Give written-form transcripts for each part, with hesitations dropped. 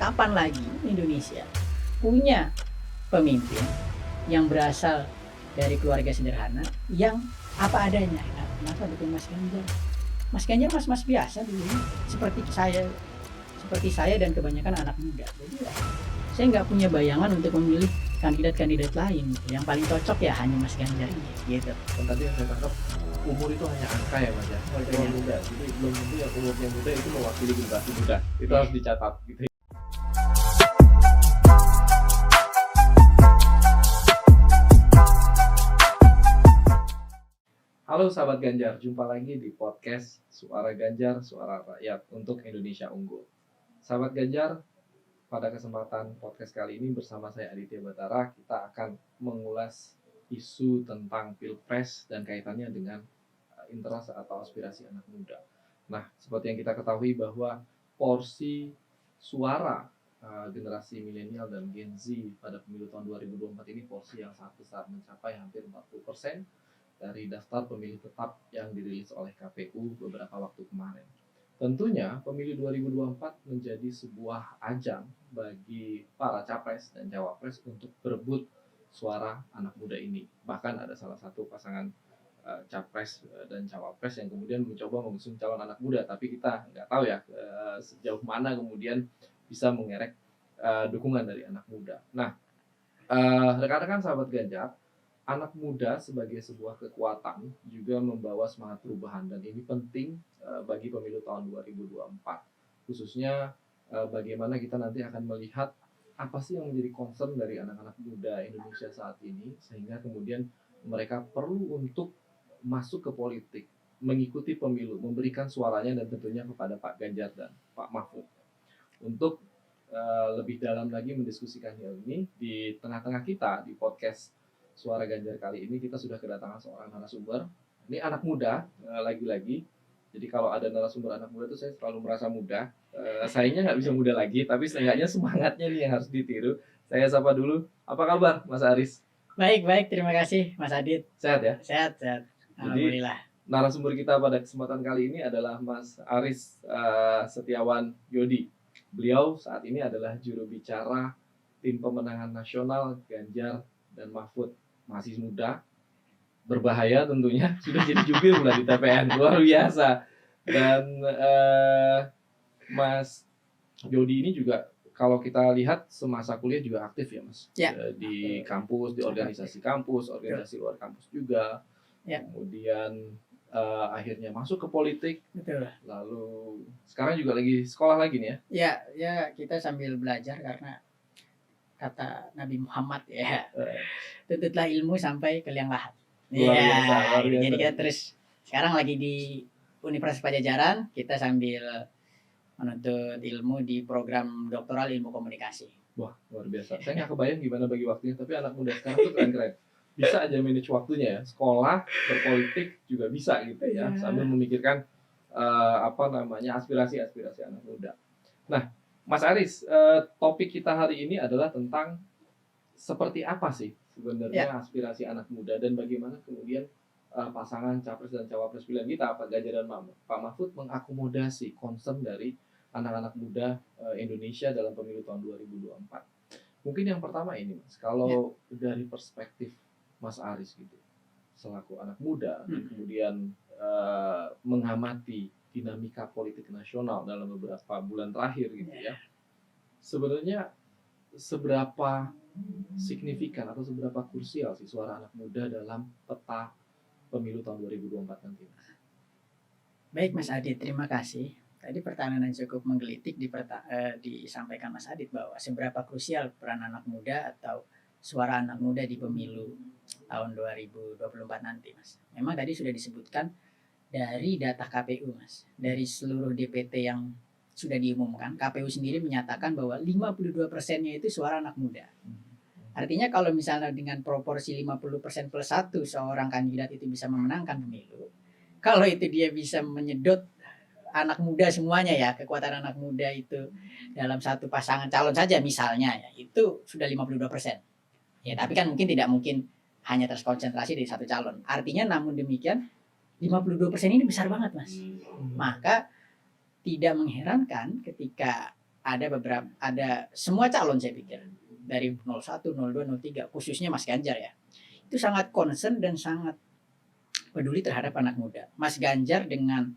kapan lagi Indonesia punya pemimpin yang berasal dari keluarga sederhana yang apa adanya. Nah, kenapa dukung Mas Ganjar? Mas Ganjar mas-mas biasa dulu, seperti saya dan kebanyakan anak muda. Jadi ya, saya nggak punya bayangan untuk memilih kandidat-kandidat lain. Yang paling cocok ya hanya Mas Ganjar ini, gitu. Dan tadi yang saya tangkap, umur itu hanya angka ya Mas ya, umur muda. Jadi belum tentu yang umurnya muda itu mewakili generasi muda. Itu harus dicatat gitu. Halo sahabat Ganjar, jumpa lagi di podcast Suara Ganjar, Suara Rakyat untuk Indonesia Unggul. Sahabat Ganjar, pada kesempatan podcast kali ini bersama saya Aditya Batara, kita akan mengulas isu tentang Pilpres dan kaitannya dengan interest atau aspirasi anak muda. Nah, seperti yang kita ketahui bahwa porsi suara generasi milenial dan Gen Z pada pemilu tahun 2024 ini porsi yang sangat besar, mencapai hampir 40% dari daftar pemilih tetap yang dirilis oleh KPU beberapa waktu kemarin. Tentunya pemilu 2024 menjadi sebuah ajang bagi para capres dan cawapres untuk berebut suara anak muda ini. Bahkan ada salah satu pasangan capres dan cawapres yang kemudian mencoba mengusung calon anak muda, tapi kita nggak tahu ya sejauh mana kemudian bisa mengerek dukungan dari anak muda. Nah, rekan-rekan sahabat Ganjar, anak muda sebagai sebuah kekuatan juga membawa semangat perubahan, dan ini penting bagi pemilu tahun 2024. Khususnya bagaimana kita nanti akan melihat apa sih yang menjadi concern dari anak-anak muda Indonesia saat ini, sehingga kemudian mereka perlu untuk masuk ke politik, mengikuti pemilu, memberikan suaranya dan tentunya kepada Pak Ganjar dan Pak Mahfud. Untuk lebih dalam lagi mendiskusikan hal ini, di tengah-tengah kita di podcast Suara Ganjar kali ini kita sudah kedatangan seorang narasumber. Ini anak muda lagi-lagi. Jadi kalau ada narasumber anak muda itu saya selalu merasa muda. Sayangnya nggak bisa muda lagi, tapi setidaknya semangatnya nih yang harus ditiru. Saya sapa dulu. Apa kabar, Mas Aris? Baik, terima kasih Mas Adit. Sehat ya? Sehat. Alhamdulillah. Jadi narasumber kita pada kesempatan kali ini adalah Mas Aris Setiawan Yodi. Beliau saat ini adalah juru bicara tim pemenangan nasional Ganjar dan Mahfud. Masih muda, berbahaya tentunya, sudah jadi jubir pula di TPN, luar biasa. Dan Mas Yodi ini juga kalau kita lihat semasa kuliah juga aktif ya Mas, ya. Di kampus, di organisasi kampus, organisasi luar kampus juga. Ya. Kemudian akhirnya masuk ke politik. Betul. Lalu sekarang juga lagi sekolah lagi nih ya? Ya kita sambil belajar karena kata Nabi Muhammad ya, tuntutlah ilmu sampai ke liang lahat. Luar biasa. Jadi kita terus sekarang lagi di Universitas Pajajaran, kita sambil menuntut ilmu di program doktoral ilmu komunikasi. Wah, luar biasa. Saya nggak kebayang gimana bagi waktunya, tapi anak muda sekarang tuh keren-keren. Bisa aja manage waktunya ya, sekolah, berpolitik juga bisa gitu ya, sambil memikirkan aspirasi anak muda. Nah, Mas Aris, topik kita hari ini adalah tentang seperti apa sih sebenarnya aspirasi anak muda dan bagaimana kemudian pasangan capres dan cawapres pilihan kita, Pak Ganjar dan Pak Mahfud, mengakomodasi concern dari anak-anak muda Indonesia dalam pemilu tahun 2024. Mungkin yang pertama ini, Mas, kalau dari perspektif Mas Aris gitu, selaku anak muda dan kemudian mengamati dinamika politik nasional dalam beberapa bulan terakhir gitu ya. Sebenarnya seberapa signifikan atau seberapa krusial sih suara anak muda dalam peta pemilu tahun 2024 nanti? Baik Mas Adit, terima kasih. Tadi pertanyaan yang cukup menggelitik disampaikan Mas Adit bahwa seberapa krusial peran anak muda atau suara anak muda di pemilu tahun 2024 nanti, Mas. Memang tadi sudah disebutkan dari data KPU, Mas, dari seluruh DPT yang sudah diumumkan, KPU sendiri menyatakan bahwa 52%-nya itu suara anak muda. Artinya kalau misalnya dengan proporsi 50% plus 1 seorang kandidat itu bisa memenangkan pemilu, kalau itu dia bisa menyedot anak muda semuanya ya, kekuatan anak muda itu dalam satu pasangan calon saja misalnya ya, itu sudah 52%. Ya, tapi kan tidak mungkin hanya terkonsentrasi dari satu calon. Artinya namun demikian 52% ini besar banget, Mas. Maka tidak mengherankan ketika ada semua calon saya pikir dari 01, 02, 03 khususnya Mas Ganjar ya. Itu sangat concern dan sangat peduli terhadap anak muda. Mas Ganjar dengan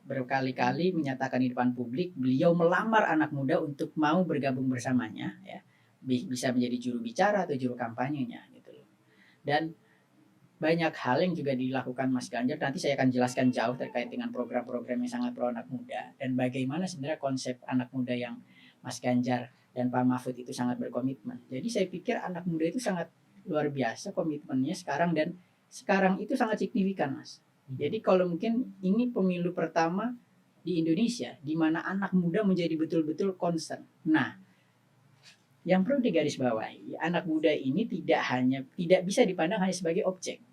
berkali-kali menyatakan di depan publik beliau melamar anak muda untuk mau bergabung bersamanya ya. Bisa menjadi juru bicara atau juru kampanyenya gitu loh. Dan banyak hal yang juga dilakukan Mas Ganjar, nanti saya akan jelaskan jauh terkait dengan program-program yang sangat pro anak muda dan bagaimana sebenarnya konsep anak muda yang Mas Ganjar dan Pak Mahfud itu sangat berkomitmen. Jadi saya pikir anak muda itu sangat luar biasa komitmennya sekarang, dan sekarang itu sangat signifikan Mas. Jadi kalau mungkin ini pemilu pertama di Indonesia di mana anak muda menjadi betul-betul concern. Nah, yang perlu digarisbawahi, anak muda ini tidak bisa dipandang hanya sebagai objek.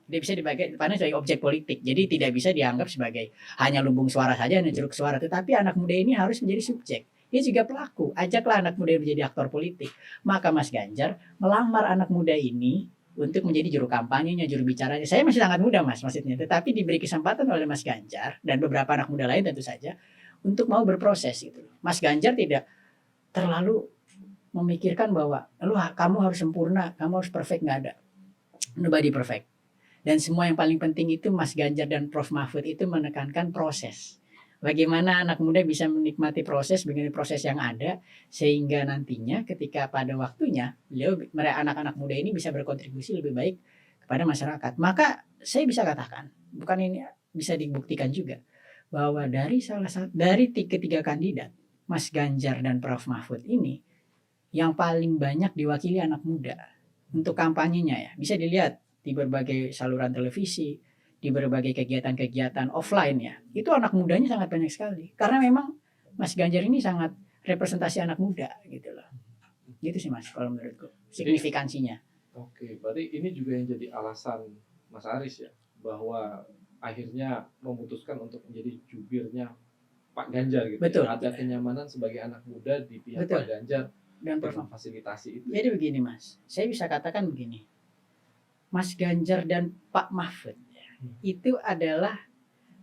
Tidak bisa dipandang sebagai objek politik. Jadi tidak bisa dianggap sebagai hanya lumbung suara saja, hanya jeruk suara. Tetapi anak muda ini harus menjadi subjek. Dia juga pelaku. Ajaklah anak muda menjadi aktor politik. Maka Mas Ganjar melamar anak muda ini untuk menjadi juru kampanyenya, juru bicaranya. Saya masih sangat muda Mas maksudnya. Tetapi diberi kesempatan oleh Mas Ganjar dan beberapa anak muda lain tentu saja untuk mau berproses gitu. Mas Ganjar tidak terlalu memikirkan bahwa kamu harus sempurna, kamu harus perfect, nggak ada. Nobody perfect. Dan semua yang paling penting itu Mas Ganjar dan Prof Mahfud itu menekankan proses. Bagaimana anak muda bisa menikmati proses, begini proses yang ada, sehingga nantinya ketika pada waktunya anak-anak muda ini bisa berkontribusi lebih baik kepada masyarakat. Maka saya bisa katakan, bukan ini bisa dibuktikan juga, bahwa dari ketiga kandidat, Mas Ganjar dan Prof Mahfud ini, yang paling banyak diwakili anak muda untuk kampanyenya ya. Bisa dilihat di berbagai saluran televisi, di berbagai kegiatan-kegiatan offline ya. Itu anak mudanya sangat banyak sekali. Karena memang Mas Ganjar ini sangat representasi anak muda gitu loh. Gitu sih Mas kalau menurutku signifikansinya. Oke, berarti ini juga yang jadi alasan Mas Aris ya, bahwa akhirnya memutuskan untuk menjadi jubirnya Pak Ganjar gitu. Betul. Ada kenyamanan sebagai anak muda di pihak Betul. Pak Ganjar dan memfasilitasi itu. Jadi begini Mas, saya bisa katakan begini. Mas Ganjar dan Pak Mahfud itu adalah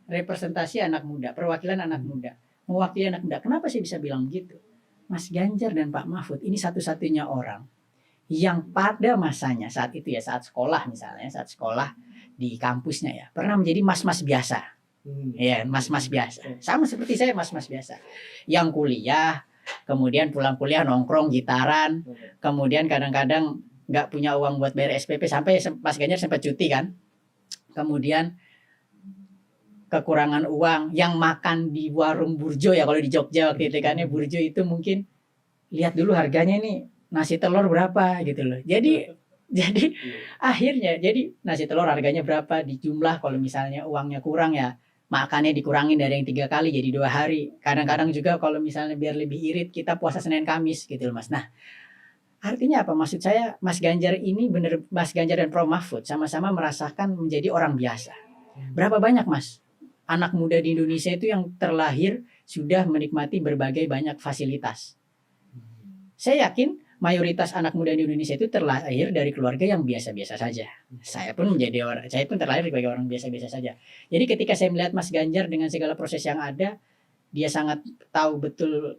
representasi anak muda, perwakilan anak muda, mewakili anak muda. Kenapa saya bisa bilang begitu? Mas Ganjar dan Pak Mahfud ini satu-satunya orang yang pada masanya saat itu ya, saat sekolah misalnya, saat sekolah di kampusnya ya, pernah menjadi mas-mas biasa. Ya, mas-mas biasa. Sama seperti saya, mas-mas biasa. Yang kuliah, kemudian pulang kuliah nongkrong gitaran, kemudian kadang-kadang nggak punya uang buat bayar SPP, sampai Mas Ganjar sempat cuti kan. Kemudian kekurangan uang, yang makan di warung burjo ya, kalau di Jogja waktu itu kan ya, burjo itu mungkin lihat dulu harganya nih nasi telur berapa gitu loh. Jadi akhirnya jadi nasi telur harganya berapa di jumlah, kalau misalnya uangnya kurang ya makannya dikurangin dari yang 3 kali jadi 2 hari. Kadang-kadang juga kalau misalnya biar lebih irit kita puasa Senin Kamis gitu loh Mas. Nah, artinya apa? Maksud saya Mas Ganjar ini Mas Ganjar dan Prof Mahfud sama-sama merasakan menjadi orang biasa. Berapa banyak Mas anak muda di Indonesia itu yang terlahir sudah menikmati berbagai banyak fasilitas. Saya yakin mayoritas anak muda di Indonesia itu terlahir dari keluarga yang biasa-biasa saja. Saya pun terlahir sebagai orang biasa-biasa saja. Jadi ketika saya melihat Mas Ganjar dengan segala proses yang ada, dia sangat tahu betul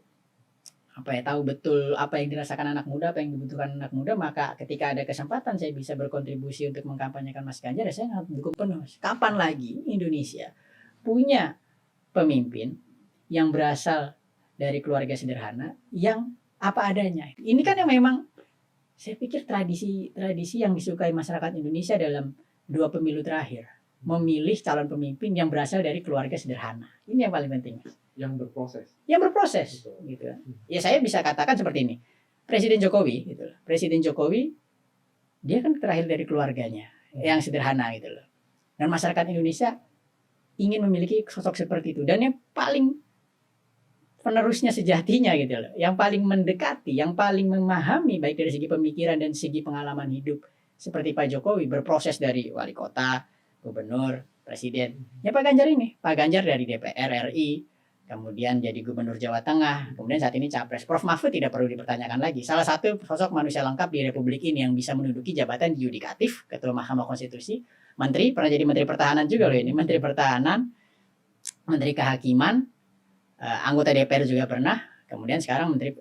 apa yang dirasakan anak muda, apa yang dibutuhkan anak muda. Maka ketika ada kesempatan saya bisa berkontribusi untuk mengkampanyekan Mas Ganjar, saya sangat dukung penuh. Kapan lagi Indonesia punya pemimpin yang berasal dari keluarga sederhana yang apa adanya? Ini kan yang memang saya pikir tradisi yang disukai masyarakat Indonesia dalam 2 pemilu terakhir, memilih calon pemimpin yang berasal dari keluarga sederhana. Ini yang paling penting. Yang berproses gitu kan. Ya saya bisa katakan seperti ini. Presiden Jokowi gitu loh. Presiden Jokowi dia kan terakhir dari keluarganya yang sederhana gitu loh. Dan masyarakat Indonesia ingin memiliki sosok seperti itu, dan yang paling penerusnya sejatinya gitu loh, yang paling mendekati, yang paling memahami baik dari segi pemikiran dan segi pengalaman hidup seperti Pak Jokowi, berproses dari wali kota, gubernur, presiden. Ya Pak Ganjar ini, Pak Ganjar dari DPR RI, kemudian jadi gubernur Jawa Tengah, kemudian saat ini capres. Prof Mahfud tidak perlu dipertanyakan lagi. Salah satu sosok manusia lengkap di Republik ini yang bisa menduduki jabatan yudikatif, Ketua Mahkamah Konstitusi, Menteri, pernah jadi Menteri Pertahanan juga loh ini, Menteri Pertahanan, Menteri Kehakiman, anggota DPR juga pernah, kemudian sekarang Menteri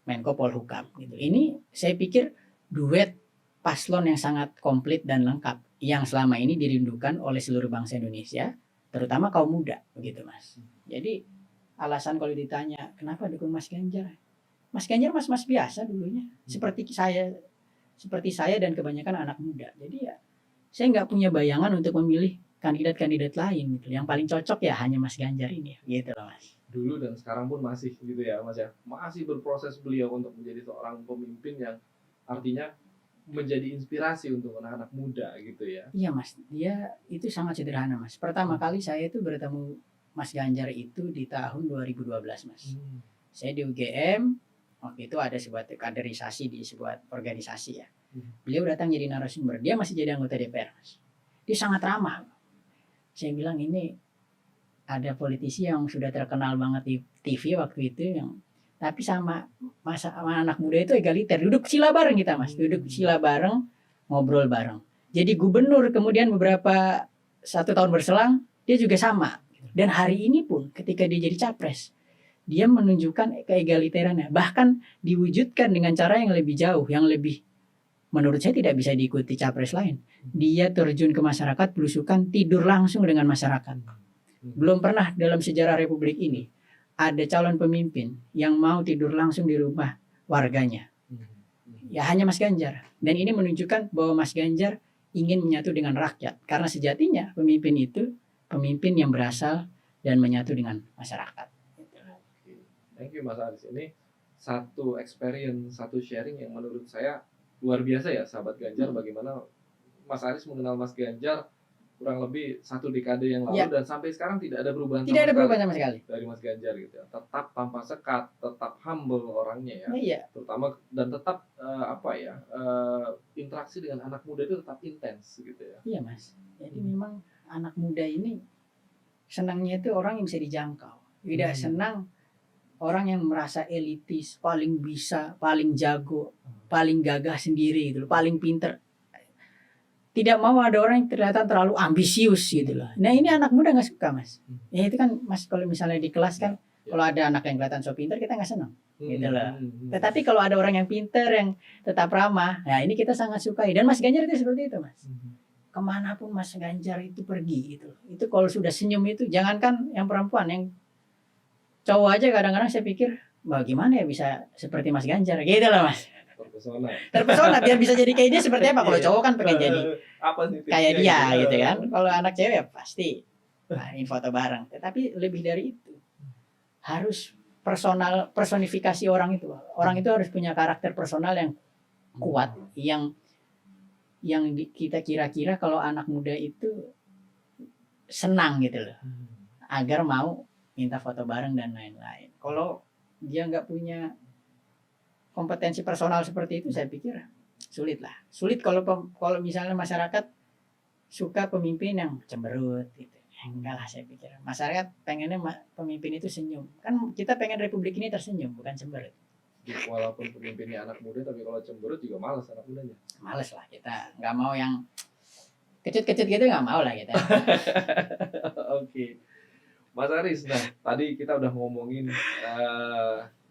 Menko Polhukam gitu. Ini saya pikir duet paslon yang sangat komplit dan lengkap yang selama ini dirindukan oleh seluruh bangsa Indonesia, terutama kaum muda begitu Mas. Jadi alasan kalau ditanya kenapa dukung Mas Ganjar mas biasa dulunya seperti saya dan kebanyakan anak muda. Jadi ya saya nggak punya bayangan untuk memilih kandidat-kandidat lain gitu. Yang paling cocok ya hanya Mas Ganjar ini gitu loh Mas. Dulu dan sekarang pun masih gitu ya Mas ya, masih berproses beliau untuk menjadi seorang pemimpin yang artinya menjadi inspirasi untuk anak-anak muda gitu ya. Iya Mas, dia itu sangat sederhana Mas. Pertama kali saya itu bertemu Mas Ganjar itu di tahun 2012 Mas. Saya di UGM, waktu itu ada sebuah kaderisasi di sebuah organisasi ya. Beliau datang jadi narasumber, dia masih jadi anggota DPR Mas. Dia sangat ramah. Saya bilang ini ada politisi yang sudah terkenal banget di TV waktu itu yang tapi sama anak muda itu egaliter, duduk sila bareng kita Mas, duduk sila bareng, ngobrol bareng. Jadi gubernur kemudian beberapa 1 tahun berselang dia juga sama. Dan hari ini pun ketika dia jadi capres, dia menunjukkan keegaliterannya, bahkan diwujudkan dengan cara yang lebih jauh, yang lebih menurut saya tidak bisa diikuti capres lain. Dia terjun ke masyarakat, belusukan, tidur langsung dengan masyarakat. Belum pernah dalam sejarah Republik ini ada calon pemimpin yang mau tidur langsung di rumah warganya. Ya hanya Mas Ganjar. Dan ini menunjukkan bahwa Mas Ganjar ingin menyatu dengan rakyat. Karena sejatinya pemimpin itu pemimpin yang berasal dan menyatu dengan masyarakat. Thank you Mas Aris. Ini satu experience, satu sharing yang menurut saya luar biasa ya sahabat Ganjar. Bagaimana Mas Aris mengenal Mas Ganjar kurang lebih 1 dekade yang lalu dan sampai sekarang tidak ada perubahan sama sekali dari Mas Ganjar gitu ya. Tetap tanpa sekat, tetap humble orangnya ya. Iya. Terutama dan tetap interaksi dengan anak muda itu tetap intens gitu ya. Iya Mas. Jadi memang anak muda ini senangnya itu orang yang bisa dijangkau. Tidak senang orang yang merasa elitis, paling bisa, paling jago, paling gagah sendiri gitu, paling pinter. Tidak mau ada orang yang kelihatan terlalu ambisius gitu loh. Nah ini anak muda nggak suka Mas. Ya itu kan Mas kalau misalnya di kelas kan kalau ada anak yang kelihatan so pinter kita nggak senang gitu loh. Tetapi kalau ada orang yang pinter yang tetap ramah, nah ini kita sangat sukai. Dan Mas Ganjar itu seperti itu Mas. Kemanapun Mas Ganjar itu pergi gitu. Itu kalau sudah senyum itu jangankan yang perempuan, yang cowok aja kadang-kadang saya pikir bagaimana ya bisa seperti Mas Ganjar gitu loh Mas. Terpesona biar bisa jadi kayak dia seperti apa. Kalau cowok kan pengen jadi kayak dia gitu kan. Kalau anak cewek ya pasti ini foto bareng. Tetapi lebih dari itu harus personifikasi orang itu. Orang itu harus punya karakter personal yang kuat, yang kita kira-kira kalau anak muda itu senang gitu loh, agar mau minta foto bareng dan lain-lain. Kalau dia nggak punya kompetensi personal seperti itu, saya pikir sulit lah. Sulit kalau misalnya masyarakat suka pemimpin yang cemberut gitu. Enggak lah saya pikir. Masyarakat pengennya pemimpin itu senyum. Kan kita pengen republik ini tersenyum, bukan cemberut. Walaupun pemimpinnya anak muda, tapi kalau cemberut juga malas anak mudanya. Males lah kita. Nggak mau yang kecut-kecut gitu, nggak mau lah kita. Oke. Mas Aris, nah tadi kita udah ngomongin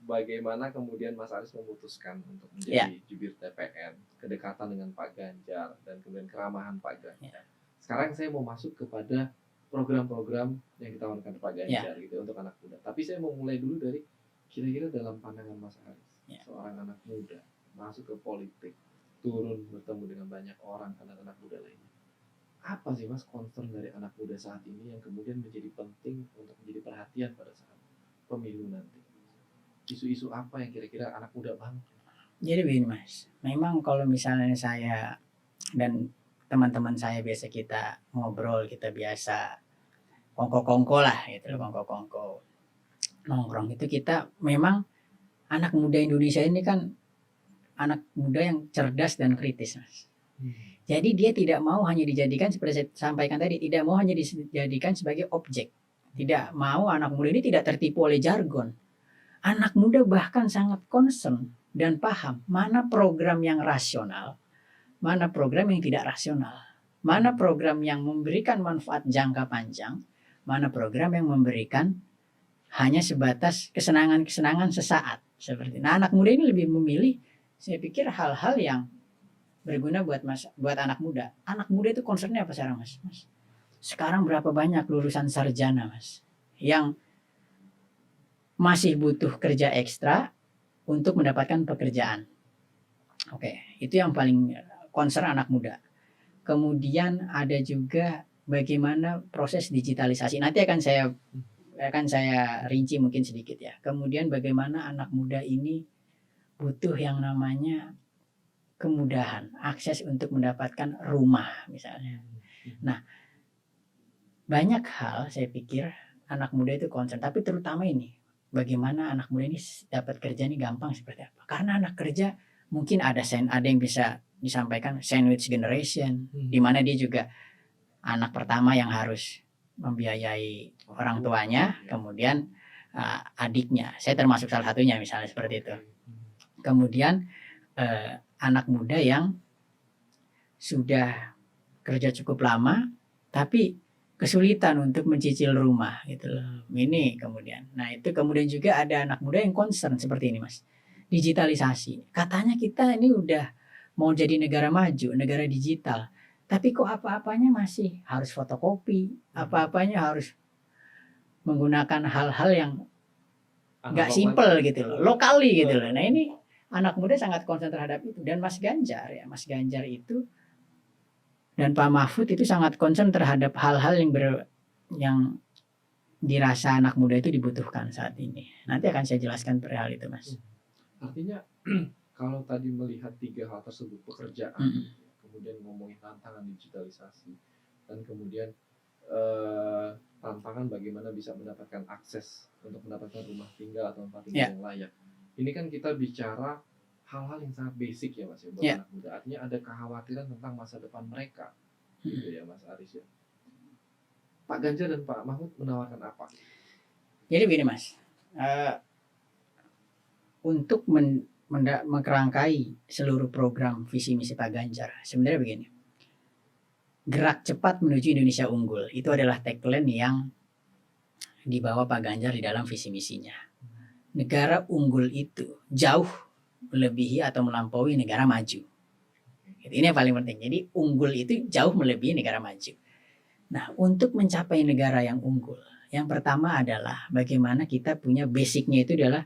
bagaimana kemudian Mas Aris memutuskan untuk menjadi jubir TPN, kedekatan dengan Pak Ganjar, dan kemudian keramahan Pak Ganjar. Sekarang saya mau masuk kepada program-program yang ditawarkan Pak Ganjar gitu untuk anak muda. Tapi saya mau mulai dulu dari kira-kira dalam pandangan Mas Aris, seorang anak muda masuk ke politik, turun bertemu dengan banyak orang, anak-anak muda lainnya. Apa sih Mas concern dari anak muda saat ini yang kemudian menjadi penting untuk menjadi perhatian pada saat pemilu nanti? Isu-isu apa yang kira-kira anak muda banget? Jadi begini Mas, memang kalau misalnya saya dan teman-teman saya biasa kita ngobrol, kita biasa kongko-kongko lah gitu, kongko-kongko nongkrong itu, kita memang anak muda Indonesia ini kan anak muda yang cerdas dan kritis Mas. Jadi dia tidak mau hanya dijadikan, seperti saya sampaikan tadi, tidak mau hanya dijadikan sebagai objek. Tidak mau anak muda ini tidak tertipu oleh jargon. Anak muda bahkan sangat concern dan paham mana program yang rasional, mana program yang tidak rasional, mana program yang memberikan manfaat jangka panjang, mana program yang memberikan hanya sebatas kesenangan-kesenangan sesaat seperti. Nah, anak muda ini lebih memilih, saya pikir, hal-hal yang berguna buat anak muda. Anak muda itu concernnya apa sekarang, Mas? Sekarang berapa banyak lulusan sarjana, Mas, yang masih butuh kerja ekstra untuk mendapatkan pekerjaan. Oke, itu yang paling concern anak muda. Kemudian ada juga bagaimana proses digitalisasi. Nanti akan saya rinci mungkin sedikit ya. Kemudian bagaimana anak muda ini butuh yang namanya kemudahan, akses untuk mendapatkan rumah misalnya. Nah, banyak hal saya pikir anak muda itu concern, tapi terutama ini, bagaimana anak muda ini dapat kerja ini gampang seperti apa. Karena anak kerja mungkin ada yang bisa disampaikan sandwich generation, di mana dia juga anak pertama yang harus membiayai orang tuanya, kemudian adiknya. Saya termasuk salah satunya misalnya seperti itu. Kemudian anak muda yang sudah kerja cukup lama tapi kesulitan untuk mencicil rumah gitu loh. Ini kemudian. Nah, itu kemudian juga ada anak muda yang concern seperti ini, Mas. Digitalisasi. Katanya kita ini udah mau jadi negara maju, negara digital. Tapi kok apa-apanya masih harus fotokopi, apa-apanya harus menggunakan hal-hal yang nggak simple gitu loh, lokali gitu loh. Nah, ini anak muda sangat concern terhadap itu. Dan Mas Ganjar itu dan Pak Mahfud itu sangat concern terhadap hal-hal yang dirasa anak muda itu dibutuhkan saat ini. Nanti akan saya jelaskan perihal itu, Mas. Artinya kalau tadi melihat 3 hal tersebut, pekerjaan, kemudian ngomongin tantangan digitalisasi, dan kemudian tantangan bagaimana bisa mendapatkan akses untuk mendapatkan rumah tinggal atau tempat tinggal yang layak. Ini kan kita bicara hal-hal yang sangat basic ya, Mas, ya, buat anak muda. Artinya ada kekhawatiran tentang masa depan mereka, gitu ya, Mas Aris ya. Pak Ganjar dan Pak Mahfud menawarkan apa? Jadi begini, Mas, untuk mengkerangkai seluruh program visi misi Pak Ganjar, sebenarnya begini. Gerak cepat menuju Indonesia unggul itu adalah tagline yang dibawa Pak Ganjar di dalam visi misinya. Negara unggul itu jauh melebihi atau melampaui negara maju. Ini yang paling penting. Jadi unggul itu jauh melebihi negara maju. Nah, untuk mencapai negara yang unggul, yang pertama adalah bagaimana kita punya basicnya itu adalah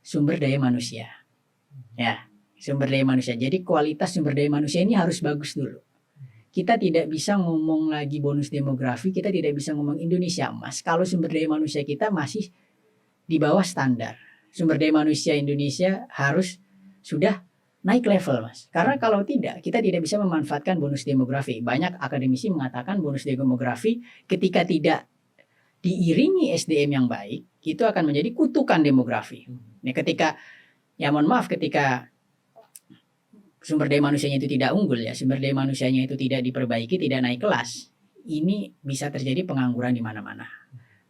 sumber daya manusia. Ya, sumber daya manusia. Jadi kualitas sumber daya manusia ini harus bagus dulu. Kita tidak bisa ngomong lagi bonus demografi, kita tidak bisa ngomong Indonesia emas kalau sumber daya manusia kita masih di bawah standar. Sumber daya manusia Indonesia harus sudah naik level, Mas. Karena kalau tidak, kita tidak bisa memanfaatkan bonus demografi. Banyak akademisi mengatakan bonus demografi ketika tidak diiringi SDM yang baik, itu akan menjadi kutukan demografi. Nah, ketika sumber daya manusianya itu tidak unggul ya, sumber daya manusianya itu tidak diperbaiki, tidak naik kelas, ini bisa terjadi pengangguran di mana-mana,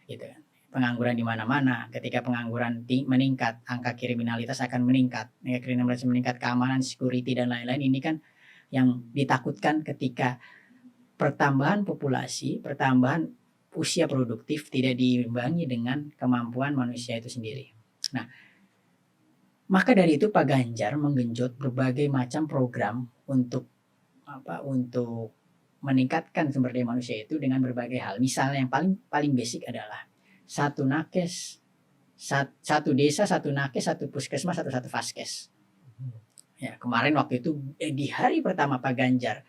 gitu. Pengangguran di mana-mana. Ketika pengangguran meningkat, angka kriminalitas akan meningkat. Kriminalitas meningkat, keamanan, security dan lain-lain. Ini kan yang ditakutkan ketika pertambahan populasi, pertambahan usia produktif tidak diimbangi dengan kemampuan manusia itu sendiri. Nah, maka dari itu Pak Ganjar menggenjot berbagai macam program untuk meningkatkan sumber daya manusia itu dengan berbagai hal. Misalnya yang paling basic adalah satu nakes, satu desa, satu nakes, satu puskesmas, satu vaskes. Ya, kemarin waktu itu di hari pertama Pak Ganjar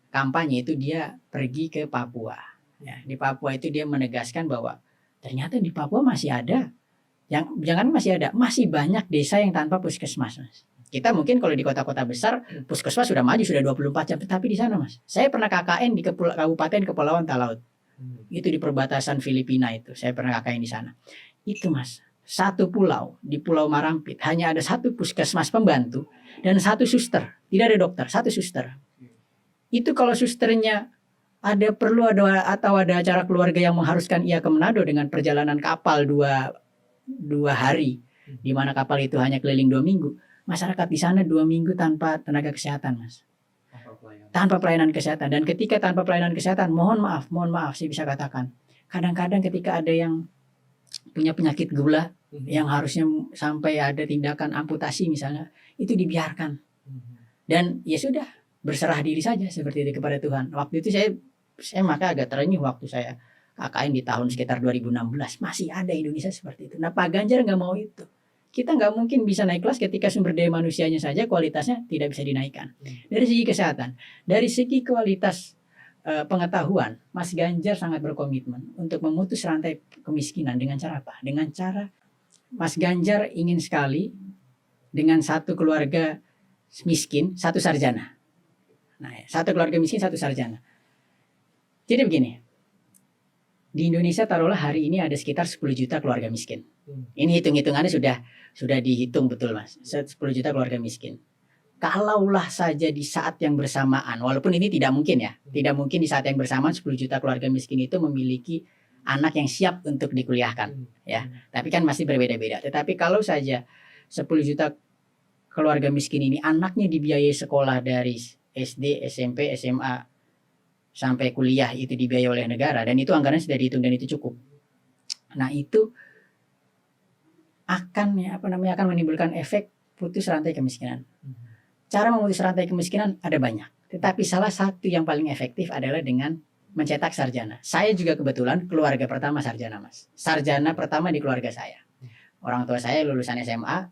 kampanye itu dia pergi ke Papua. Ya, di Papua itu dia menegaskan bahwa ternyata di Papua masih ada, masih banyak desa yang tanpa puskesmas, Mas. Kita mungkin kalau di kota-kota besar puskesmas sudah maju, sudah 24 jam, tetapi di sana, Mas, saya pernah KKN di Kabupaten Kepulauan Talaut. Itu di perbatasan Filipina itu. Saya pernah KKN di sana. Itu, Mas, satu pulau di Pulau Marampit hanya ada satu puskesmas pembantu dan satu suster. Tidak ada dokter, satu suster. Itu kalau susternya ada acara keluarga yang mengharuskan ia ke Manado dengan perjalanan kapal dua hari, di mana kapal itu hanya keliling 2 minggu. Masyarakat di sana 2 minggu tanpa tenaga kesehatan, Mas. Tanpa pelayanan kesehatan. Dan ketika tanpa pelayanan kesehatan, mohon maaf, saya bisa katakan, kadang-kadang ketika ada yang punya penyakit gula yang harusnya sampai ada tindakan amputasi misalnya, itu dibiarkan. Dan ya sudah, berserah diri saja seperti itu kepada Tuhan. Waktu itu saya maka agak terenyuh waktu saya KKN di tahun sekitar 2016. Masih ada Indonesia seperti itu. Nah, Pak Ganjar nggak mau itu. Kita nggak mungkin bisa naik kelas ketika sumber daya manusianya saja kualitasnya tidak bisa dinaikkan. Dari segi kesehatan, dari segi kualitas pengetahuan, Mas Ganjar sangat berkomitmen untuk memutus rantai kemiskinan dengan cara apa? Dengan cara Mas Ganjar ingin sekali dengan satu keluarga miskin, satu sarjana. Nah, satu keluarga miskin, satu sarjana. Jadi begini, di Indonesia taruhlah hari ini ada sekitar 10 juta keluarga miskin. Ini hitung-hitungannya sudah dihitung betul, Mas. 10 juta keluarga miskin. Kalaulah saja di saat yang bersamaan, walaupun ini tidak mungkin ya, tidak mungkin di saat yang bersamaan 10 juta keluarga miskin itu memiliki anak yang siap untuk dikuliahkan, ya. Tapi kan masih berbeda-beda. Tetapi kalau saja 10 juta keluarga miskin ini anaknya dibiayai sekolah dari SD, SMP, SMA sampai kuliah itu dibiayai oleh negara, dan itu anggarannya sudah dihitung dan itu cukup. Nah, itu akan akan menimbulkan efek putus rantai kemiskinan. Cara memutus rantai kemiskinan ada banyak, tetapi salah satu yang paling efektif adalah dengan mencetak sarjana. Saya juga kebetulan keluarga pertama sarjana, Mas. Sarjana pertama di keluarga saya. Orang tua saya lulusan SMA,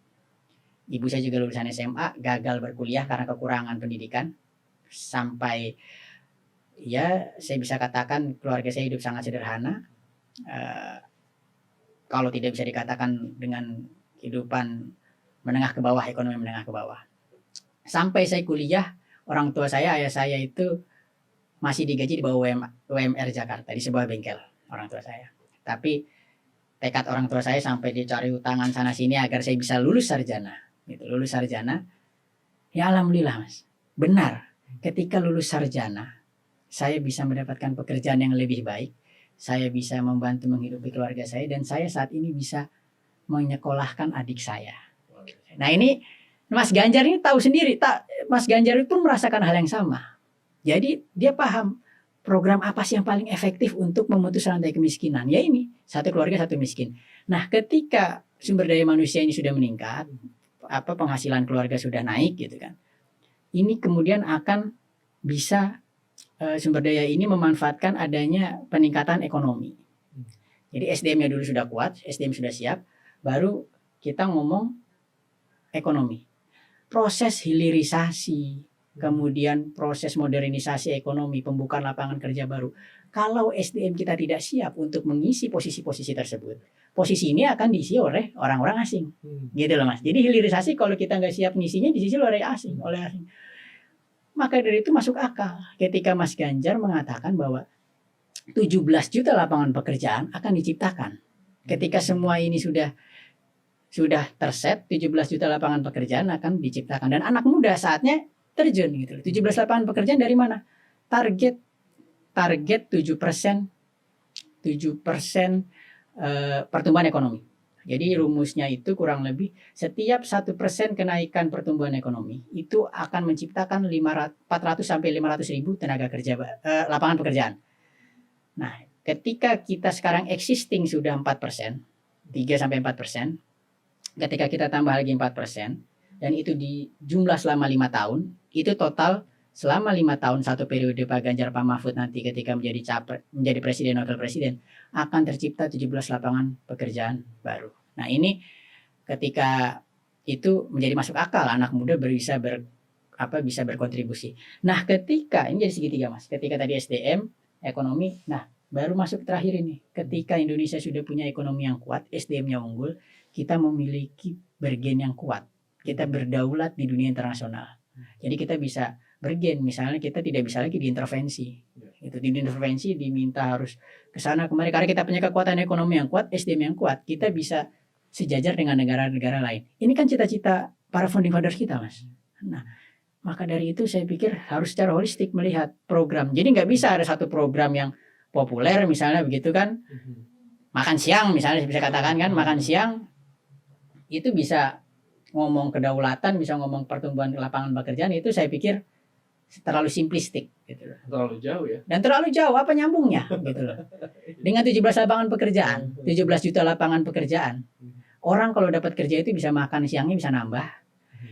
ibu saya juga lulusan SMA, gagal berkuliah karena kekurangan pendidikan. Sampai ya saya bisa katakan keluarga saya hidup sangat sederhana. Kalau tidak bisa dikatakan dengan kehidupan menengah ke bawah, ekonomi menengah ke bawah. Sampai saya kuliah, orang tua saya, ayah saya itu masih digaji di bawah UMR Jakarta di sebuah bengkel orang tua saya. Tapi tekad orang tua saya sampai dicari utangan sana sini agar saya bisa lulus sarjana. Gitu, lulus sarjana. Ya alhamdulillah, Mas. Benar, ketika lulus sarjana, saya bisa mendapatkan pekerjaan yang lebih baik. Saya bisa membantu menghidupi keluarga saya, dan saya saat ini bisa menyekolahkan adik saya. Nah, ini Mas Ganjar ini tahu sendiri, Mas Ganjar itu merasakan hal yang sama. Jadi dia paham program apa sih yang paling efektif untuk memutus rantai kemiskinan. Ya ini, satu keluarga satu miskin. Nah, ketika sumber daya manusia ini sudah meningkat, penghasilan keluarga sudah naik gitu kan. Ini kemudian akan bisa sumber daya ini memanfaatkan adanya peningkatan ekonomi. Jadi SDM-nya dulu sudah kuat, SDM sudah siap, baru kita ngomong ekonomi. Proses hilirisasi, kemudian proses modernisasi ekonomi, pembukaan lapangan kerja baru. Kalau SDM kita tidak siap untuk mengisi posisi-posisi tersebut, posisi ini akan diisi oleh orang-orang asing. Gitu loh, Mas. Jadi hilirisasi kalau kita nggak siap ngisinya diisi oleh asing. Maka dari itu masuk akal ketika Mas Ganjar mengatakan bahwa 17 juta lapangan pekerjaan akan diciptakan. Ketika semua ini sudah terset, 17 juta lapangan pekerjaan akan diciptakan. Dan anak muda saatnya terjun gitu. 17 lapangan pekerjaan dari mana? Target 7% pertumbuhan ekonomi. Jadi rumusnya itu kurang lebih setiap 1% kenaikan pertumbuhan ekonomi itu akan menciptakan 400 sampai 500 ribu tenaga kerja, lapangan pekerjaan. Nah, ketika kita sekarang existing sudah 4%, 3 sampai 4%, ketika kita tambah lagi 4%, dan itu di jumlah selama 5 tahun, itu total selama 5 tahun satu periode Pak Ganjar Pak Mahfud nanti ketika menjadi presiden wakil presiden akan tercipta 17 lapangan pekerjaan baru. Nah, ini ketika itu menjadi masuk akal, anak muda bisa berkontribusi. Nah, ketika ini jadi segitiga, Mas. Ketika tadi SDM, ekonomi, nah baru masuk terakhir ini. Ketika Indonesia sudah punya ekonomi yang kuat, SDM-nya unggul, kita memiliki bergen yang kuat. Kita berdaulat di dunia internasional. Jadi kita bisa bergen, misalnya kita tidak bisa lagi diintervensi. Itu diintervensi, diminta harus ke sana kemari karena kita punya kekuatan ekonomi yang kuat, SDM yang kuat, kita bisa sejajar dengan negara-negara lain. Ini kan cita-cita para founding fathers kita, Mas. Nah, maka dari itu saya pikir harus secara holistik melihat program. Jadi nggak bisa ada satu program yang populer misalnya begitu kan. Makan siang misalnya bisa katakan kan, makan siang itu bisa ngomong kedaulatan, bisa ngomong pertumbuhan lapangan pekerjaan, itu saya pikir terlalu simplistik gitu loh. Terlalu jauh ya. Dan terlalu jauh, apa nyambungnya gitu loh. Dengan 17 lapangan pekerjaan, 17 juta lapangan pekerjaan. Orang kalau dapat kerja itu bisa makan siangnya bisa nambah,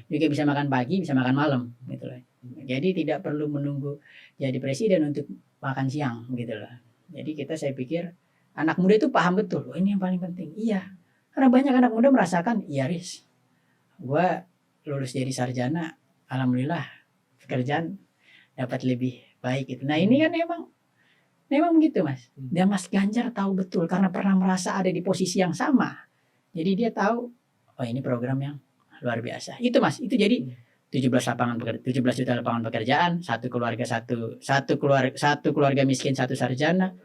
juga bisa makan pagi, bisa makan malam gitu loh. Jadi tidak perlu menunggu jadi presiden untuk makan siang gitu loh. Jadi saya pikir anak muda itu paham betul, oh, ini yang paling penting. Iya. Karena banyak anak muda merasakan, iya Riz, gua lulus jadi sarjana, alhamdulillah pekerjaan dapat lebih baik gitu. Nah ini kan memang begitu Mas. Dan Mas Ganjar tahu betul karena pernah merasa ada di posisi yang sama. Jadi dia tahu, oh ini program yang luar biasa. Itu Mas, itu jadi 17 juta lapangan pekerjaan, satu keluarga miskin, satu sarjana.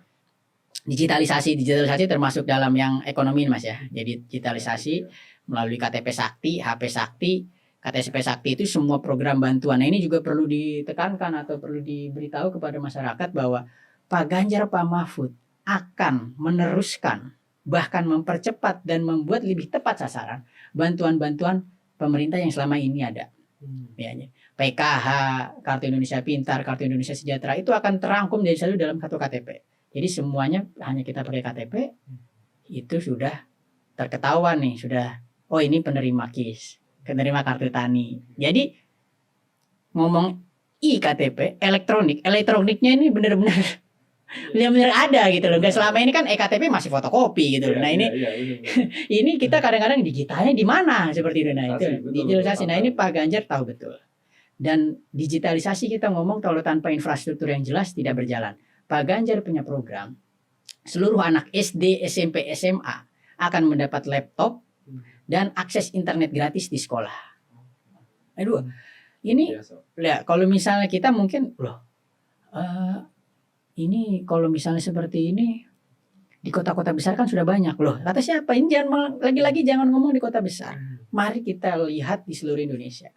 Digitalisasi termasuk dalam yang ekonomi Mas ya. Jadi digitalisasi melalui KTP Sakti, HP Sakti, KTP Sakti itu semua program bantuan. Nah ini juga perlu ditekankan atau perlu diberitahu kepada masyarakat bahwa Pak Ganjar, Pak Mahfud akan meneruskan, bahkan mempercepat dan membuat lebih tepat sasaran bantuan-bantuan pemerintah yang selama ini ada. Ya, PKH, Kartu Indonesia Pintar, Kartu Indonesia Sejahtera itu akan terangkum jadi satu dalam satu KTP. Jadi semuanya hanya kita pakai KTP, itu sudah terketahuan nih, sudah, oh ini penerima KIS, penerima kartu tani. Jadi ngomong IKTP, elektroniknya ini benar-benar ada gitu loh. Gak selama ini kan EKTP masih fotokopi gitu loh. Nah ini ini kita kadang-kadang digitalnya di mana seperti itu. Nah itu digitalisasi. Nah ini Pak Ganjar tahu betul. Dan digitalisasi kita ngomong kalau tanpa infrastruktur yang jelas tidak berjalan. Pak Ganjar punya program, seluruh anak SD, SMP, SMA akan mendapat laptop dan akses internet gratis di sekolah. Aduh, ini ya, kalau misalnya kita mungkin ini kalau misalnya seperti ini di kota-kota besar kan sudah banyak loh. Kata siapa? Ini lagi-lagi jangan ngomong di kota besar. Mari kita lihat di seluruh Indonesia.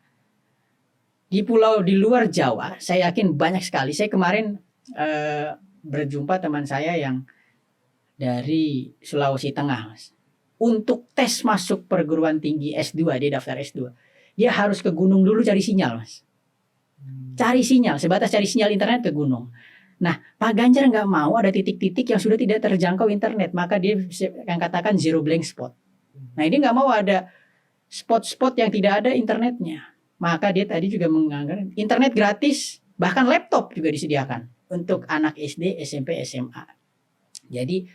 Di pulau di luar Jawa, saya yakin banyak sekali. Saya kemarin berjumpa teman saya yang dari Sulawesi Tengah, Mas. Untuk tes masuk perguruan tinggi S2, dia daftar S2. Dia harus ke gunung dulu cari sinyal, Mas. Cari sinyal, sebatas cari sinyal internet ke gunung. Nah, Pak Ganjar nggak mau ada titik-titik yang sudah tidak terjangkau internet, maka dia yang katakan zero blank spot. Nah, ini nggak mau ada spot-spot yang tidak ada internetnya. Maka dia tadi juga menganggarkan internet gratis, bahkan laptop juga disediakan untuk anak SD, SMP, SMA. Jadi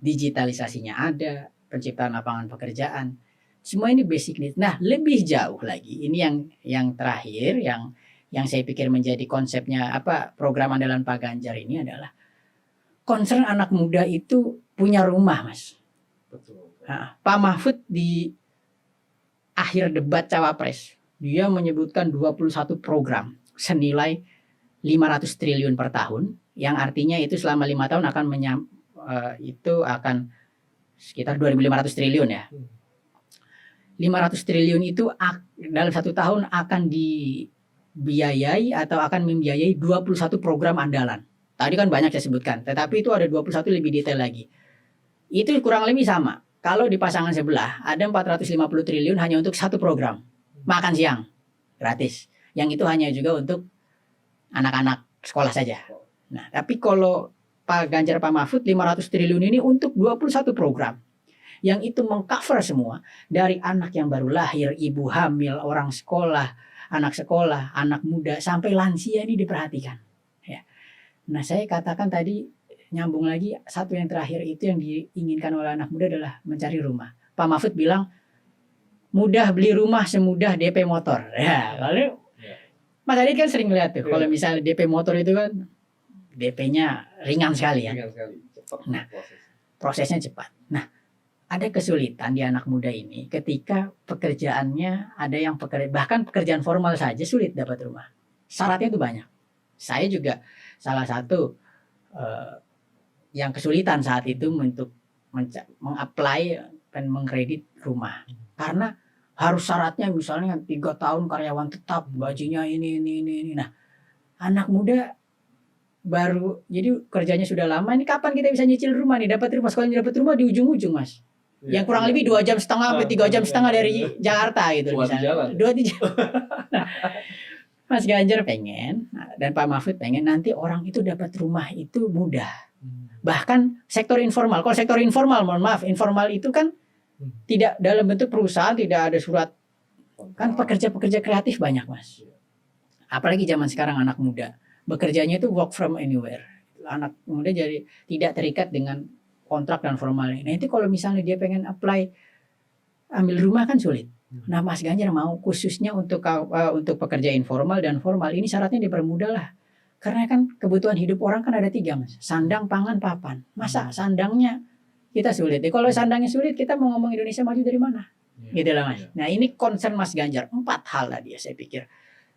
digitalisasinya ada, penciptaan lapangan pekerjaan, semua ini basic needs. Nah, lebih jauh lagi, ini yang terakhir, yang saya pikir menjadi konsepnya program andalan Pak Ganjar ini adalah concern anak muda itu punya rumah, Mas. Betul. Nah, Pak Mahfud di akhir debat Cawapres dia menyebutkan 21 program senilai 500 triliun per tahun, yang artinya itu selama 5 tahun itu akan sekitar 2.500 triliun ya. 500 triliun itu dalam 1 tahun akan dibiayai atau akan membiayai 21 program andalan. Tadi kan banyak saya sebutkan, tetapi itu ada 21 lebih detail lagi. Itu kurang lebih sama. Kalau di pasangan sebelah ada 450 triliun hanya untuk satu program, makan siang gratis. Yang itu hanya juga untuk anak-anak sekolah saja. Nah, tapi kalau Pak Ganjar, Pak Mahfud 500 triliun ini untuk 21 program. Yang itu mengcover semua, dari anak yang baru lahir, ibu hamil, orang sekolah, anak muda, sampai lansia ini diperhatikan. Ya. Nah, saya katakan tadi, nyambung lagi, satu yang terakhir itu yang diinginkan oleh anak muda adalah mencari rumah. Pak Mahfud bilang, mudah beli rumah semudah DP motor. Ya, lalu Mas Adit kan sering lihat tuh, kalau misalnya DP motor itu kan DP-nya ringan sekali ya. Ringan sekali, cepat. Nah, prosesnya cepat. Nah, ada kesulitan di anak muda ini ketika pekerjaannya ada yang bahkan pekerjaan formal saja sulit dapat rumah. Syaratnya itu banyak. Saya juga salah satu yang kesulitan saat itu untuk mengapply dan mengkredit rumah. Karena harus syaratnya misalnya 3 tahun karyawan tetap, gajinya ini. Nah, anak muda baru, jadi kerjanya sudah lama, ini kapan kita bisa nyicil rumah nih, dapat rumah. Sekolahnya dapat rumah di ujung-ujung, Mas. Yang kurang lebih 2,5 jam sampai 3 jam setengah dari Jakarta gitu misalnya. 2 jam. Mas Ganjar pengen dan Pak Mahfud pengen nanti orang itu dapat rumah itu mudah. Bahkan sektor informal. Kalau sektor informal, mohon maaf, informal itu kan tidak dalam bentuk perusahaan, tidak ada surat. Kan pekerja-pekerja kreatif banyak, Mas. Apalagi zaman sekarang anak muda. Bekerjanya itu work from anywhere. Anak muda jadi tidak terikat dengan kontrak dan formal. Nah itu kalau misalnya dia pengen apply ambil rumah kan sulit. Nah Mas Ganjar mau khususnya untuk pekerja informal dan formal ini syaratnya dipermudah lah. Karena kan kebutuhan hidup orang kan ada 3 Mas. Sandang, pangan, papan. Masa sandangnya kita sulit. Kalau sandangnya sulit kita mau ngomong Indonesia maju dari mana? Gitu lah Mas. Nah ini concern Mas Ganjar. 4 hal tadi ya saya pikir.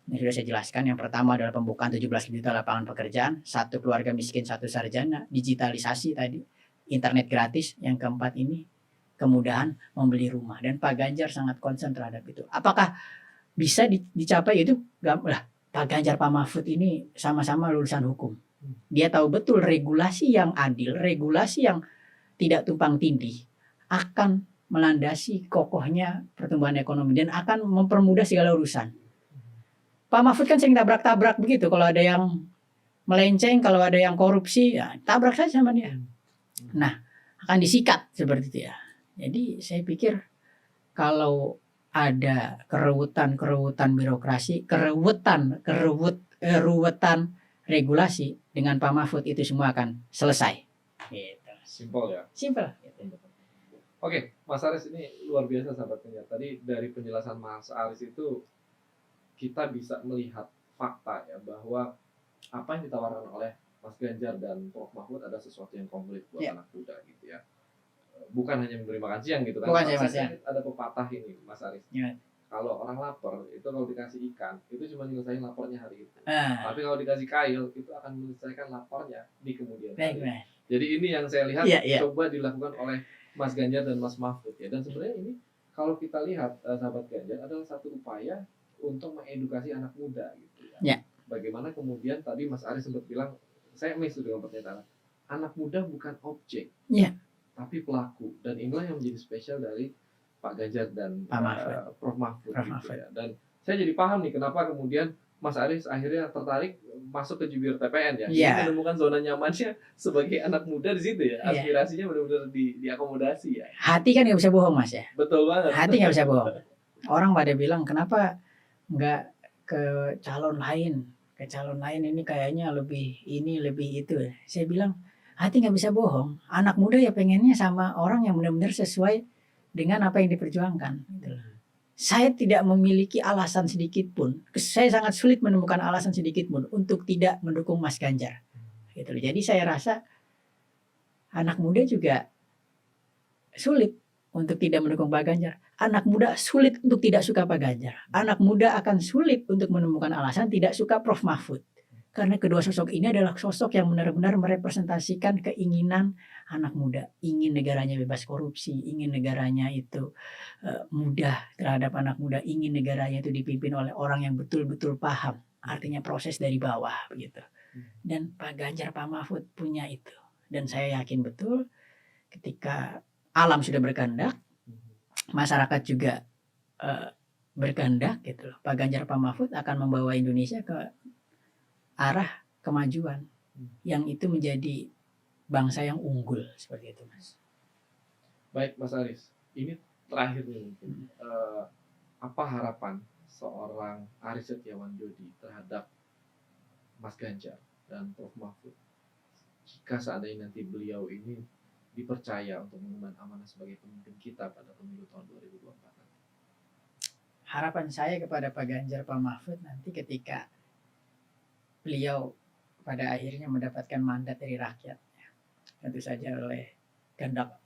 Ini sudah saya jelaskan. Yang pertama adalah pembukaan 17 juta lapangan pekerjaan. 1 keluarga miskin, 1 sarjana. Digitalisasi tadi. Internet gratis. Yang keempat ini kemudahan membeli rumah. Dan Pak Ganjar sangat concern terhadap itu. Apakah bisa dicapai itu? Lah, Pak Ganjar, Pak Mahfud ini sama-sama lulusan hukum. Dia tahu betul regulasi yang adil, regulasi yang tidak tumpang tindih akan melandasi kokohnya pertumbuhan ekonomi dan akan mempermudah segala urusan. Pak Mahfud kan sering tabrak-tabrak begitu. Kalau ada yang melenceng, kalau ada yang korupsi, ya tabrak saja sama dia. Nah, akan disikat seperti itu ya. Jadi saya pikir kalau ada keruwetan birokrasi, keruwetan regulasi dengan Pak Mahfud itu semua akan selesai. Gitu. Simpel ya. Simpel. Oke, Mas Aris ini luar biasa sahabatnya. Tadi dari penjelasan Mas Aris itu kita bisa melihat fakta ya bahwa apa yang ditawarkan oleh Mas Ganjar dan Prof Mahfud ada sesuatu yang konkret buat anak muda gitu ya. Bukan hanya memberi makan siang gitu kan. Bukan siang. Ada pepatah ini Mas Aris. Ya. Kalau orang lapar itu kalau dikasih ikan itu cuma nyelesain laparnya hari itu. Tapi kalau dikasih kail itu akan menyelesaikan laparnya di kemudian hari. Jadi ini yang saya lihat coba dilakukan oleh Mas Ganjar dan Mas Mahfud ya. Dan sebenarnya ini kalau kita lihat sahabat Ganjar adalah satu upaya untuk mengedukasi anak muda gitu ya. Bagaimana kemudian tadi Mas Aris sempat bilang, saya miss dengan pernyataan anak muda bukan objek, tapi pelaku. Dan inilah yang menjadi spesial dari Pak Ganjar dan Prof Mahfud. Gitu ya. Dan saya jadi paham nih kenapa kemudian Mas Aris akhirnya tertarik masuk ke jubir TPN ya. Jadi menemukan zona nyamannya sebagai anak muda di situ ya. Aspirasinya benar-benar diakomodasi ya. Hati kan nggak bisa bohong Mas ya. Betul banget. Hati nggak bisa bohong. Orang pada bilang kenapa nggak ke calon lain? Ke calon lain ini kayaknya lebih ini lebih itu. Saya bilang hati nggak bisa bohong. Anak muda ya pengennya sama orang yang benar-benar sesuai dengan apa yang diperjuangkan. Gitu. Saya tidak memiliki alasan sedikit pun. Saya sangat sulit menemukan alasan sedikit pun untuk tidak mendukung Mas Ganjar. Gitu. Jadi saya rasa anak muda juga sulit untuk tidak mendukung Pak Ganjar. Anak muda sulit untuk tidak suka Pak Ganjar. Anak muda akan sulit untuk menemukan alasan tidak suka Prof Mahfud. Karena kedua sosok ini adalah sosok yang benar-benar merepresentasikan keinginan anak muda. Ingin negaranya bebas korupsi, ingin negaranya itu mudah terhadap anak muda, ingin negaranya itu dipimpin oleh orang yang betul-betul paham. Artinya proses dari bawah begitu. Dan Pak Ganjar, Pak Mahfud punya itu. Dan saya yakin betul ketika alam sudah berkehendak, masyarakat juga berkehendak gitu loh. Pak Ganjar, Pak Mahfud akan membawa Indonesia ke arah kemajuan yang itu menjadi bangsa yang unggul seperti itu Mas. Baik Mas Aris, ini terakhir nih mungkin apa harapan seorang Aris Setiawan Jodi terhadap Mas Ganjar dan Prof Mahfud jika seandainya nanti beliau ini dipercaya untuk mengemban amanah sebagai pemimpin kita pada pemilu tahun 2024 nanti? Harapan saya kepada Pak Ganjar, Pak Mahfud nanti ketika beliau pada akhirnya mendapatkan mandat dari rakyat, tentu saja oleh kehendak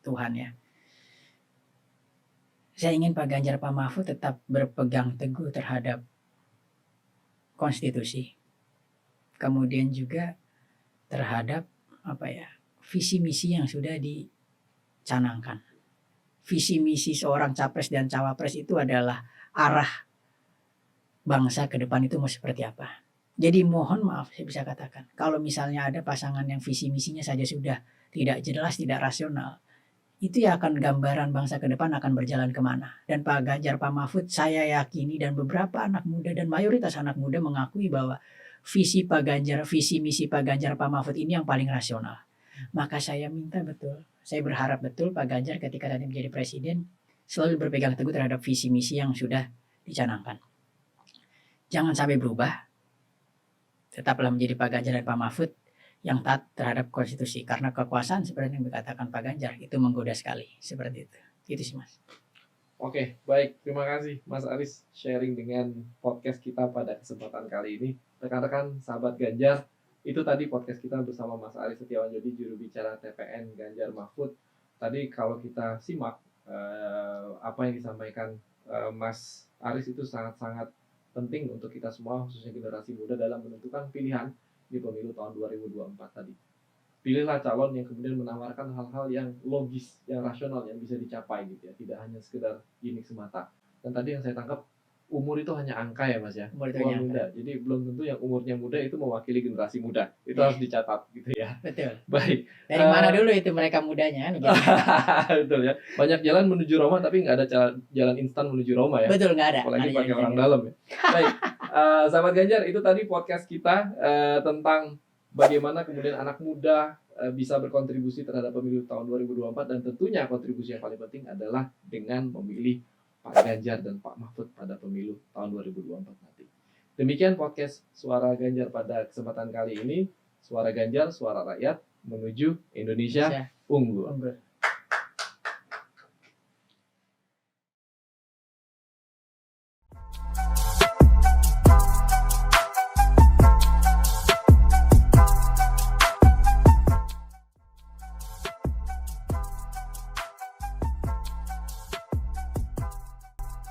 Tuhan ya. Saya ingin Pak Ganjar, Pak Mahfud tetap berpegang teguh terhadap konstitusi, kemudian juga terhadap visi misi yang sudah dicanangkan. Visi misi seorang capres dan cawapres itu adalah arah bangsa ke depan itu mau seperti apa. Jadi mohon maaf saya bisa katakan, kalau misalnya ada pasangan yang visi misinya saja sudah tidak jelas, tidak rasional, itu ya akan gambaran bangsa ke depan akan berjalan kemana. Dan Pak Ganjar, Pak Mahfud, saya yakini dan beberapa anak muda dan mayoritas anak muda mengakui bahwa visi Pak Ganjar, visi misi Pak Ganjar, Pak Mahfud ini yang paling rasional. Maka saya minta betul, saya berharap betul Pak Ganjar ketika nanti menjadi presiden selalu berpegang teguh terhadap visi misi yang sudah dicanangkan. Jangan sampai berubah, tetaplah menjadi Pak Ganjar dan Pak Mahfud yang taat terhadap konstitusi, karena kekuasaan seperti yang dikatakan Pak Ganjar itu menggoda sekali, seperti itu. Itu sih Mas. Oke, baik. Terima kasih Mas Aris sharing dengan podcast kita pada kesempatan kali ini. Rekan-rekan sahabat Ganjar, itu tadi podcast kita bersama Mas Aris Setiawan Jodi, juru bicara TPN Ganjar Mahfud. Tadi kalau kita simak apa yang disampaikan Mas Aris itu sangat-sangat penting untuk kita semua, khususnya generasi muda dalam menentukan pilihan di pemilu tahun 2024 tadi. Pilihlah calon yang kemudian menawarkan hal-hal yang logis, yang rasional, yang bisa dicapai gitu ya, tidak hanya sekedar gimmick semata. Dan tadi yang saya tangkap, umur itu hanya angka ya Mas ya, Umur itu tua hanya muda. Jadi belum tentu yang umurnya muda itu mewakili generasi muda. Itu harus dicatat gitu ya. Betul. Baik. Dari mana dulu itu mereka mudanya? Gitu. Betul ya. Banyak jalan menuju Roma tapi nggak ada jalan instan menuju Roma ya. Betul, nggak ada. Apalagi Nggak ada pakai jalan orang instan. dalam ya. Baik. Sahabat Ganjar, itu tadi podcast kita tentang bagaimana kemudian anak muda bisa berkontribusi terhadap pemilu tahun 2024, dan tentunya kontribusi yang paling penting adalah dengan memilih Pak Ganjar dan Pak Mahfud pada pemilu tahun 2024 nanti. Demikian podcast Suara Ganjar pada kesempatan kali ini. Suara Ganjar, suara rakyat menuju Indonesia unggul. Unggul.